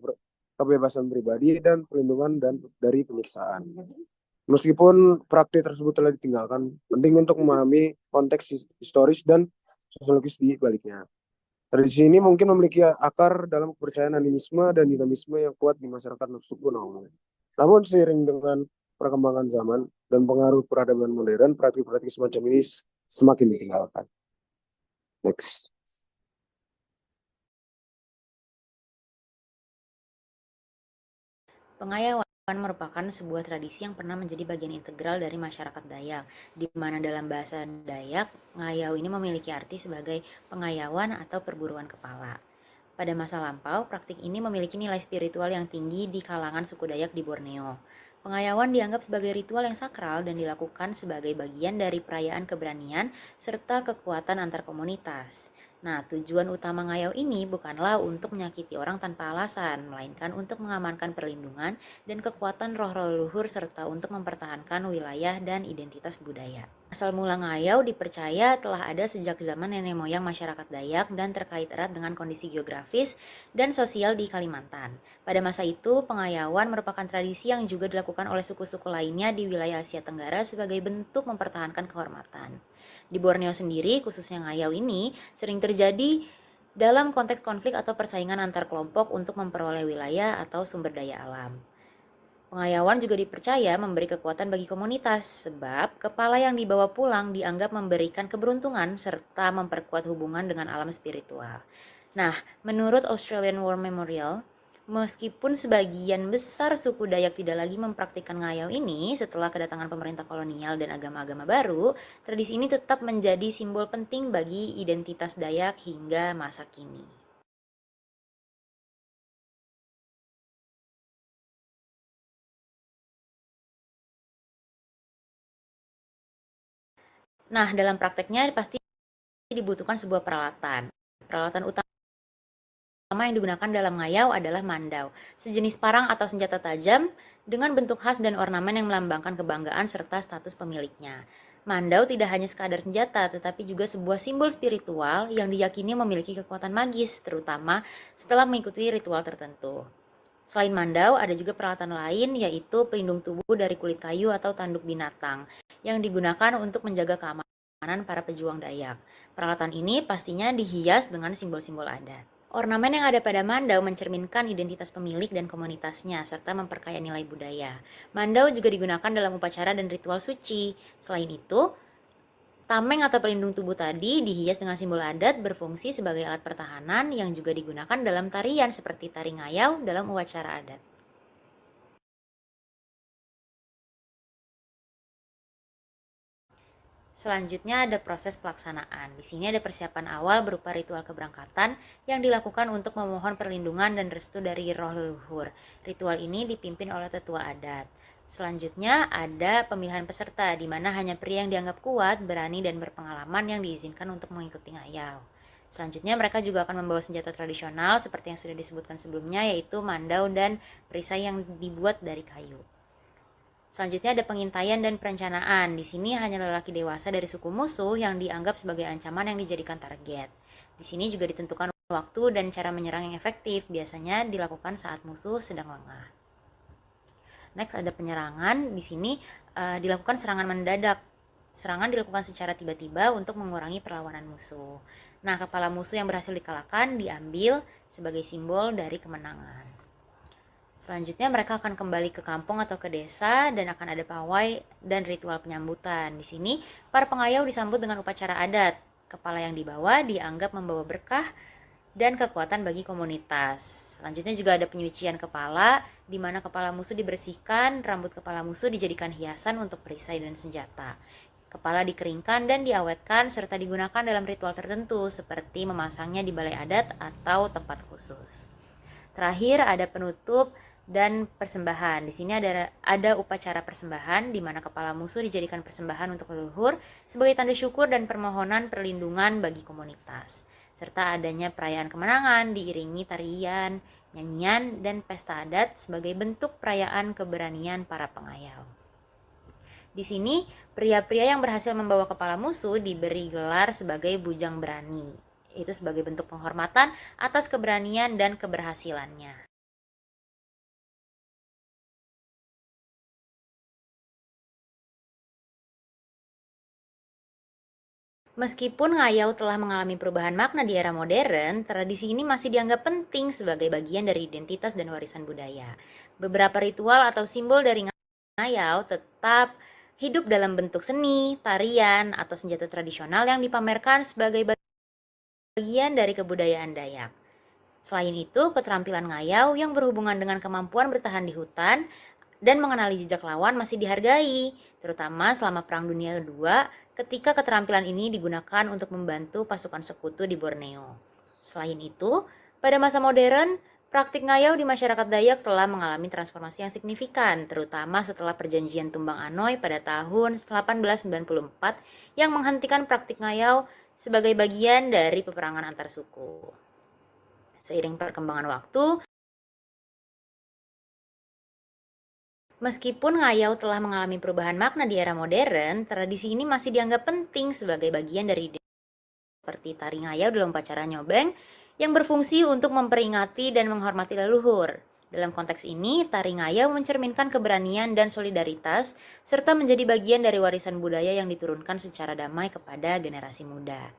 S3: kebebasan pribadi, dan perlindungan dari penyiksaan. Meskipun praktik tersebut telah ditinggalkan, penting untuk memahami konteks historis dan sosiologis di baliknya. Tradisi ini mungkin memiliki akar dalam kepercayaan animisme dan dinamisme yang kuat di masyarakat suku Nahulu. Namun seiring dengan perkembangan zaman dan pengaruh peradaban modern, praktik-praktik semacam ini semakin ditinggalkan. Next.
S4: Pengayawan merupakan sebuah tradisi yang pernah menjadi bagian integral dari masyarakat Dayak, di mana dalam bahasa Dayak, ngayau ini memiliki arti sebagai pengayawan atau perburuan kepala. Pada masa lampau, praktik ini memiliki nilai spiritual yang tinggi di kalangan suku Dayak di Borneo. Pengayawan dianggap sebagai ritual yang sakral dan dilakukan sebagai bagian dari perayaan keberanian serta kekuatan antar komunitas. Nah, tujuan utama ngayau ini bukanlah untuk menyakiti orang tanpa alasan, melainkan untuk mengamankan perlindungan dan kekuatan roh leluhur serta untuk mempertahankan wilayah dan identitas budaya. Asal mula ngayau dipercaya telah ada sejak zaman nenek moyang masyarakat Dayak dan terkait erat dengan kondisi geografis dan sosial di Kalimantan. Pada masa itu, pengayauan merupakan tradisi yang juga dilakukan oleh suku-suku lainnya di wilayah Asia Tenggara sebagai bentuk mempertahankan kehormatan. Di Borneo sendiri, khususnya ngayau ini, sering terjadi dalam konteks konflik atau persaingan antar kelompok untuk memperoleh wilayah atau sumber daya alam. Pengayauan juga dipercaya memberi kekuatan bagi komunitas, sebab kepala yang dibawa pulang dianggap memberikan keberuntungan serta memperkuat hubungan dengan alam spiritual. Nah, menurut Australian War Memorial, meskipun sebagian besar suku Dayak tidak lagi mempraktikkan ngayau ini setelah kedatangan pemerintah kolonial dan agama-agama baru, tradisi ini tetap menjadi simbol penting bagi identitas Dayak hingga masa kini. Nah, dalam prakteknya pasti dibutuhkan sebuah peralatan. Peralatan utama yang digunakan dalam ngayau adalah mandau, sejenis parang atau senjata tajam dengan bentuk khas dan ornamen yang melambangkan kebanggaan serta status pemiliknya. Mandau tidak hanya sekadar senjata, tetapi juga sebuah simbol spiritual yang diyakini memiliki kekuatan magis, terutama setelah mengikuti ritual tertentu. Selain mandau, ada juga peralatan lain, yaitu pelindung tubuh dari kulit kayu atau tanduk binatang, yang digunakan untuk menjaga keamanan para pejuang Dayak. Peralatan ini pastinya dihias dengan simbol-simbol adat. Ornamen yang ada pada mandau mencerminkan identitas pemilik dan komunitasnya, serta memperkaya nilai budaya. Mandau juga digunakan dalam upacara dan ritual suci. Selain itu, tameng atau pelindung tubuh tadi dihias dengan simbol adat berfungsi sebagai alat pertahanan yang juga digunakan dalam tarian seperti tari ngayau dalam upacara adat. Selanjutnya ada proses pelaksanaan. Di sini ada persiapan awal berupa ritual keberangkatan yang dilakukan untuk memohon perlindungan dan restu dari roh leluhur. Ritual ini dipimpin oleh tetua adat. Selanjutnya ada pemilihan peserta, di mana hanya pria yang dianggap kuat, berani, dan berpengalaman yang diizinkan untuk mengikuti ngayau. Selanjutnya mereka juga akan membawa senjata tradisional seperti yang sudah disebutkan sebelumnya, yaitu mandau dan perisai yang dibuat dari kayu. Selanjutnya ada pengintaian dan perencanaan. Di sini hanya lelaki dewasa dari suku musuh yang dianggap sebagai ancaman yang dijadikan target. Di sini juga ditentukan waktu dan cara menyerang yang efektif. Biasanya dilakukan saat musuh sedang lengah. Next ada penyerangan. Di sini dilakukan serangan mendadak. Serangan dilakukan secara tiba-tiba untuk mengurangi perlawanan musuh. Nah, kepala musuh yang berhasil dikalahkan diambil sebagai simbol dari kemenangan. Selanjutnya mereka akan kembali ke kampung atau ke desa dan akan ada pawai dan ritual penyambutan. Di sini para pengayau disambut dengan upacara adat. Kepala yang dibawa dianggap membawa berkah dan kekuatan bagi komunitas. Selanjutnya juga ada penyucian kepala, di mana kepala musuh dibersihkan, rambut kepala musuh dijadikan hiasan untuk perisai dan senjata. Kepala dikeringkan dan diawetkan serta digunakan dalam ritual tertentu seperti memasangnya di balai adat atau tempat khusus. Terakhir ada penutup dan persembahan. Di sini ada upacara persembahan di mana kepala musuh dijadikan persembahan untuk leluhur sebagai tanda syukur dan permohonan perlindungan bagi komunitas. Serta adanya perayaan kemenangan diiringi tarian, nyanyian, dan pesta adat sebagai bentuk perayaan keberanian para pengayau. Di sini, pria-pria yang berhasil membawa kepala musuh diberi gelar sebagai bujang berani. Itu sebagai bentuk penghormatan atas keberanian dan keberhasilannya. Meskipun ngayau telah mengalami perubahan makna di era modern, tradisi ini masih dianggap penting sebagai bagian dari identitas dan warisan budaya. Beberapa ritual atau simbol dari ngayau tetap hidup dalam bentuk seni, tarian, atau senjata tradisional yang dipamerkan sebagai bagian dari kebudayaan Dayak. Selain itu, keterampilan ngayau yang berhubungan dengan kemampuan bertahan di hutan dan mengenali jejak lawan masih dihargai, terutama selama Perang Dunia II ketika keterampilan ini digunakan untuk membantu pasukan sekutu di Borneo. Selain itu, pada masa modern, praktik ngayau di masyarakat Dayak telah mengalami transformasi yang signifikan, terutama setelah perjanjian Tumbang Anoy pada tahun 1894 yang menghentikan praktik ngayau sebagai bagian dari peperangan antar suku. Seiring perkembangan waktu, meskipun ngayau telah mengalami perubahan makna di era modern, tradisi ini masih dianggap penting sebagai bagian dari seperti tari ngayau dalam upacara nyobeng yang berfungsi untuk memperingati dan menghormati leluhur. Dalam konteks ini, tari ngayau mencerminkan keberanian dan solidaritas serta menjadi bagian dari warisan budaya yang diturunkan secara damai kepada generasi muda.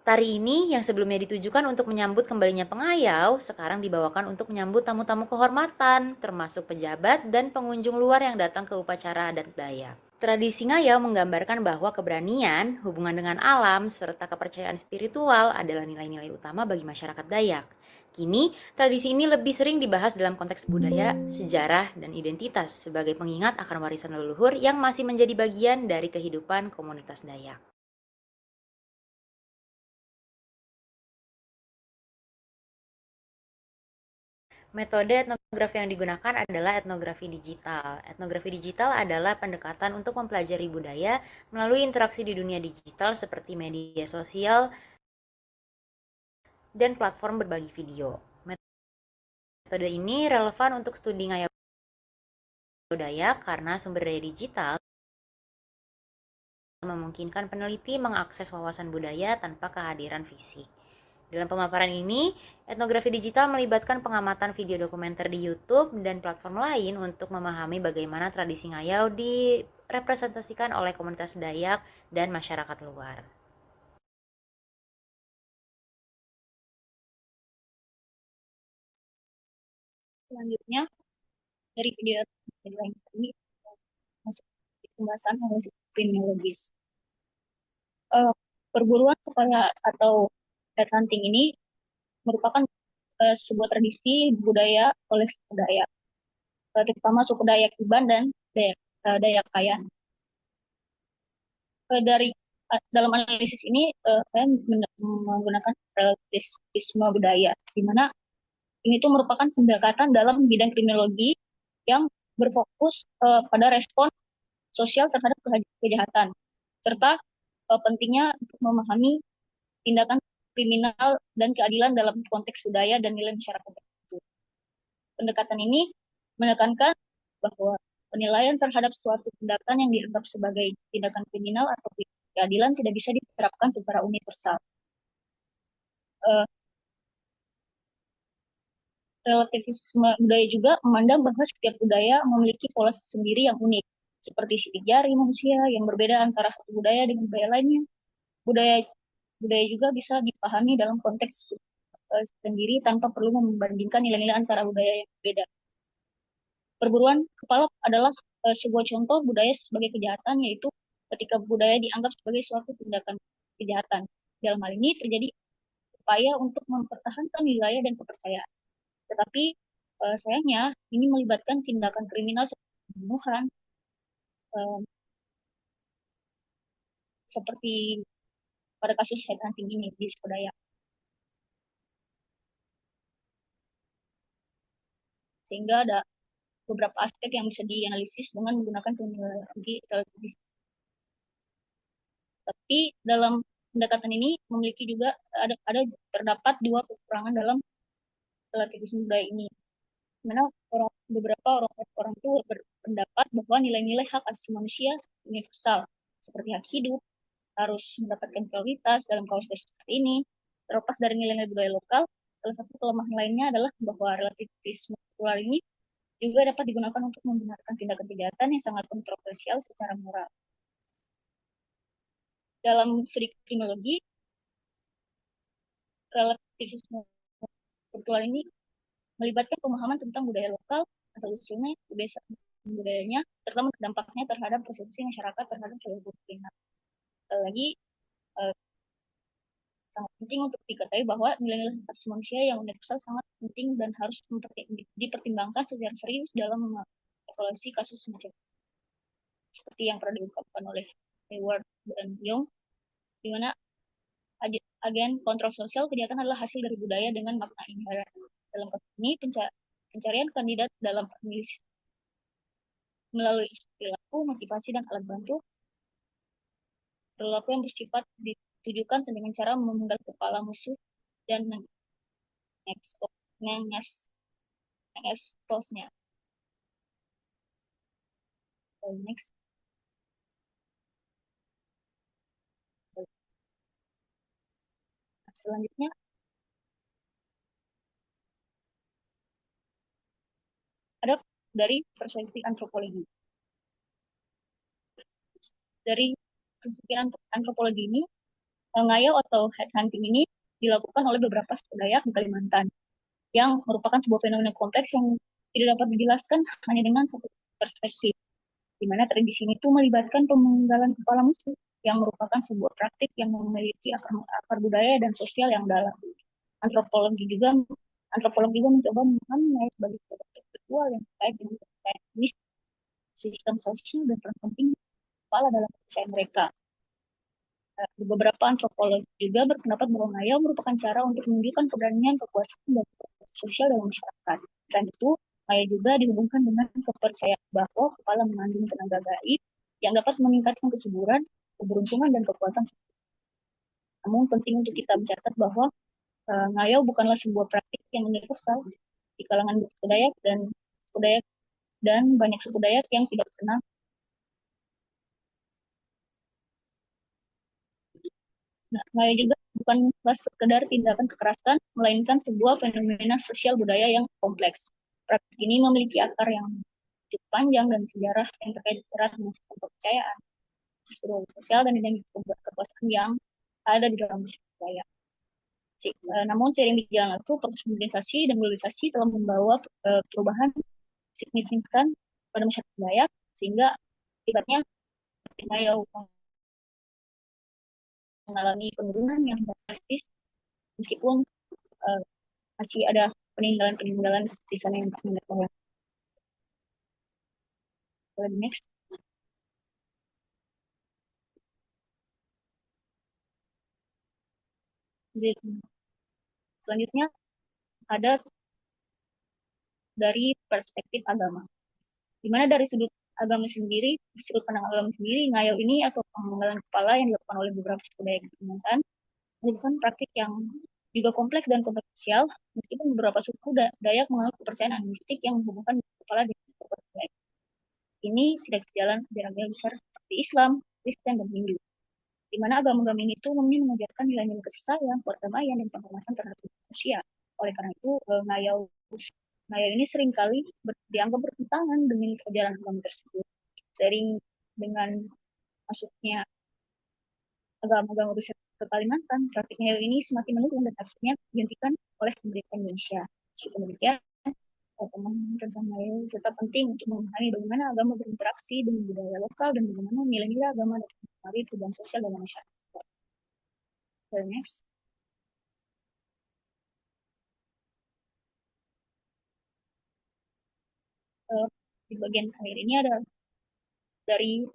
S4: Tari ini yang sebelumnya ditujukan untuk menyambut kembalinya pengayau, sekarang dibawakan untuk menyambut tamu-tamu kehormatan, termasuk pejabat dan pengunjung luar yang datang ke upacara adat Dayak. Tradisi ngayau menggambarkan bahwa keberanian, hubungan dengan alam, serta kepercayaan spiritual adalah nilai-nilai utama bagi masyarakat Dayak. Kini, tradisi ini lebih sering dibahas dalam konteks budaya, sejarah, dan identitas sebagai pengingat akan warisan leluhur yang masih menjadi bagian dari kehidupan komunitas Dayak. Metode etnografi yang digunakan adalah etnografi digital. Etnografi digital adalah pendekatan untuk mempelajari budaya melalui interaksi di dunia digital seperti media sosial dan platform berbagi video. Metode ini relevan untuk studi ngayal budaya karena sumber daya digital memungkinkan peneliti mengakses wawasan budaya tanpa kehadiran fisik. Dalam pemaparan ini, etnografi digital melibatkan pengamatan video dokumenter di YouTube dan platform lain untuk memahami bagaimana tradisi ngayau direpresentasikan oleh komunitas Dayak dan masyarakat luar.
S5: Selanjutnya, dari video ini masuk di pembahasan analisis kriminologis. Perburuan kepala atau headhunting ini merupakan sebuah tradisi budaya oleh suku Dayak, terutama suku Dayak Iban dan Dayak Kayan. Dalam analisis ini saya menggunakan relativisme budaya, di mana ini tuh merupakan pendekatan dalam bidang kriminologi yang berfokus pada respon sosial terhadap kejahatan, serta pentingnya untuk memahami tindakan kriminal dan keadilan dalam konteks budaya dan nilai masyarakat tertentu. Pendekatan ini menekankan bahwa penilaian terhadap suatu tindakan yang dianggap sebagai tindakan kriminal atau keadilan tidak bisa diterapkan secara universal. Relativisme budaya juga memandang bahwa setiap budaya memiliki pola sendiri yang unik, seperti sidik jari manusia yang berbeda antara satu budaya dengan budaya lainnya. Budaya juga bisa dipahami dalam konteks sendiri tanpa perlu membandingkan nilai-nilai antara budaya yang berbeda. Perburuan kepala adalah sebuah contoh budaya sebagai kejahatan, yaitu ketika budaya dianggap sebagai suatu tindakan kejahatan. Dalam hal ini terjadi upaya untuk mempertahankan wilayah dan kepercayaan. Tetapi sayangnya ini melibatkan tindakan kriminal seperti pembunuhan, seperti pada kasus headhunting ini di suku Dayak. Sehingga ada beberapa aspek yang bisa dianalisis dengan menggunakan kriminologi relativis. Tapi dalam pendekatan ini memiliki juga terdapat dua kekurangan dalam relativisme budaya ini. Mana beberapa orang itu berpendapat bahwa nilai-nilai hak asasi manusia universal seperti hak hidup harus mendapatkan prioritas dalam kasus seperti ini. Terlepas dari nilai-nilai budaya lokal, salah satu kelemahan lainnya adalah bahwa relativisme kultural ini juga dapat digunakan untuk membenarkan tindakan kejahatan yang sangat kontroversial secara moral. Dalam studi kriminologi, relativisme kultural ini melibatkan pemahaman tentang budaya lokal, asal-usulnya, kebiasaan budayanya, serta dampaknya terhadap persepsi masyarakat terhadap perilaku kriminal. Sekali lagi, sangat penting untuk diketahui bahwa nilai-nilai hak asasi manusia yang universal sangat penting dan harus dipertimbangkan secara serius dalam mengevaluasi kasus semacam seperti yang pernah diungkapkan oleh Hayward dan Young, di mana agen kontrol sosial kejahatan adalah hasil dari budaya dengan makna inherent. Dalam kasus ini, pencarian kandidat dalam analisis melalui perilaku, motivasi, dan alat bantu. Perilaku yang bersifat ditujukan dengan cara memenggal kepala musuh dan mengeksposnya. Next. Selanjutnya, ada dari perspektif antropologi. Dari perspektif antropologi ini, ngayau atau headhunting ini dilakukan oleh beberapa suku Dayak di Kalimantan, yang merupakan sebuah fenomena kompleks yang tidak dapat dijelaskan hanya dengan satu perspektif, di mana tradisi ini itu melibatkan pemenggalan kepala musuh, yang merupakan sebuah praktik yang memiliki akar budaya dan sosial yang dalam. Antropologi juga mencoba memahaminya sebagai sebuah ritual yang terkait dengan sistem sosial dan peran penting kepala dalam kepercayaan mereka. Beberapa antropolog juga berpendapat bahwa ngayau merupakan cara untuk menunjukkan keberanian, kekuasaan, dan sosial dalam masyarakat. Selain itu, Maya juga dihubungkan dengan kepercayaan bahwa kepala mengandung tenaga gaib yang dapat meningkatkan kesuburan, keberuntungan, dan kekuatan. Namun penting untuk kita mencatat bahwa ngayau bukanlah sebuah praktik yang universal di kalangan suku Dayak dan banyak suku Dayak yang tidak pernah. Nah, ngayau juga bukanlah sekedar tindakan kekerasan, melainkan sebuah fenomena sosial budaya yang kompleks. Praktik ini memiliki akar yang cukup panjang dan sejarah yang terkait erat dengan kepercayaan, sistem sosial, dan dinamika kekuasaan yang ada di dalam suku Dayak. Namun seiring berjalannya waktu, proses modernisasi dan globalisasi telah membawa perubahan signifikan pada masyarakat Dayak, sehingga akibatnya ngayau mengalami penurunan yang drastis, meskipun masih ada peninggalan-peninggalan di sana yang tak mengetahui. Next. Selanjutnya ada dari perspektif agama, di mana dari sudut agama sendiri, sudut pandang agama sendiri, ngayau ini atau pemenggalan kepala yang dilakukan oleh beberapa suku Dayak di Kalimantan merupakan praktik yang juga kompleks dan kontroversial, meskipun beberapa suku Dayak menganut kepercayaan mistik yang menghubungkan kepala dengan kepercayaan. Ini tidak sejalan dengan agama besar seperti Islam, Kristen, dan Hindu, di mana agama-agama ini itu mengajarkan nilai-nilai kasih sayang, perdamaian, dan penghormatan terhadap manusia. Oleh karena itu, ngayau ini seringkali dianggap bertentangan dengan ajaran agama tersebut. Sering dengan masuknya agama-agama besar ke Kalimantan, praktik ngayau ini semakin menurun dan akhirnya dihentikan oleh pemerintah Indonesia. Meskipun demikian, pemahaman tentang ngayau tetap penting untuk memahami bagaimana agama berinteraksi dengan budaya lokal dan bagaimana nilai-nilai agama dapat mempengaruhi perubahan sosial dan masyarakat. Next. Di bagian akhir ini ada dari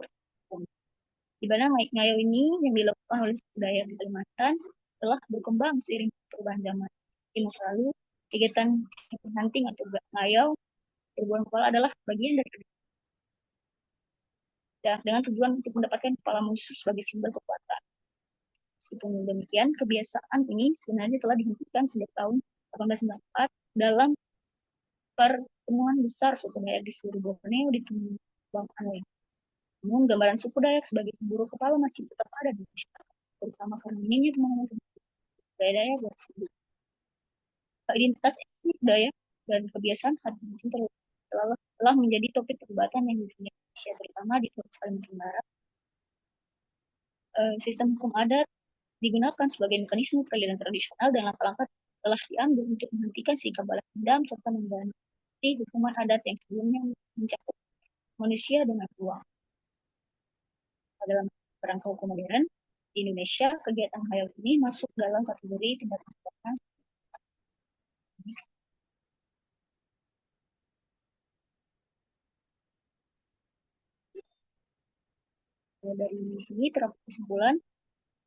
S5: di mana ngayau ini yang dilakukan oleh suku Dayak di Kalimantan telah berkembang seiring perubahan zaman. Di masa lalu, kegiatan hunting atau ngayau berbulan kepala adalah bagian dari dengan tujuan untuk mendapatkan kepala musuh sebagai simbol kekuatan. Meskipun demikian, kebiasaan ini sebenarnya telah dihentikan sejak tahun 1894 dalam pertemuan besar suku Dayak di seluruh Borneo ditumbangkan oleh. Namun gambaran suku Dayak sebagai pemburu kepala masih tetap ada di masyarakat, terutama karena minimnya pemahaman budaya Dayak tersebut. Identitas etnik Dayak dan kebiasaan hunting telah menjadi topik perdebatan yang di Indonesia, terutama di Kalimantan Barat. Sistem hukum adat digunakan sebagai mekanisme peradilan tradisional dan langkah-langkah telah diambil untuk menghentikan sikap balas dendam serta mengganti hukuman adat yang sebelumnya mencakup manusia dengan uang. Dalam kerangka hukum modern di Indonesia, kegiatan ngayau ini masuk dalam kategori tindak pidana. Dari sini terdapat kesimpulan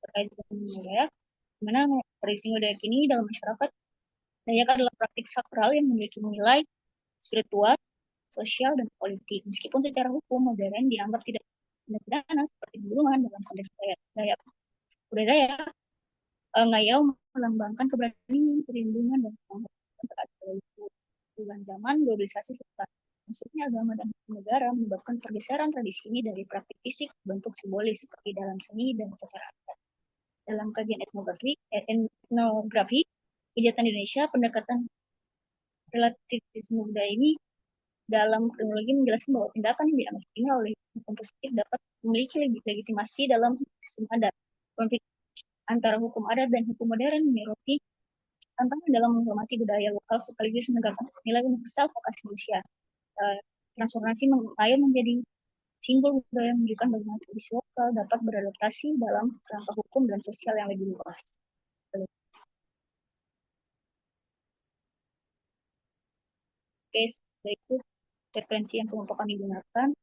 S5: terkait dengan Dayak, di mana tradisi Dayak ini dalam masyarakat Dayak adalah praktik sakral yang memiliki nilai spiritual, sosial, dan politik. Meskipun secara hukum modern dianggap tidak pidana seperti pembunuhan dalam konteks Dayak. Budaya ngayau melambangkan keberanian, perlindungan, dan penghormatan terhadap perubahan zaman, globalisasi, serta masuknya agama dan negara menyebabkan pergeseran tradisi ini dari praktik fisik bentuk simbolis seperti dalam seni dan upacara adat. Dalam kajian etnografi kegiatan Indonesia, pendekatan relativisme budaya ini dalam kronologi menjelaskan bahwa tindakan yang dianggap kriminal oleh hukum positif dapat memiliki legitimasi dalam sistem adat. Konflik antara hukum adat dan hukum modern menyoroti tantangan dalam menghormati budaya lokal sekaligus menegakkan nilai universal hak asasi manusia. Transformasi ngayau menjadi simbol budaya menunjukkan bagaimana tradisi lokal dapat beradaptasi dalam kerangka hukum dan sosial yang lebih luas. Oke, setelah itu referensi yang kelompok kami gunakan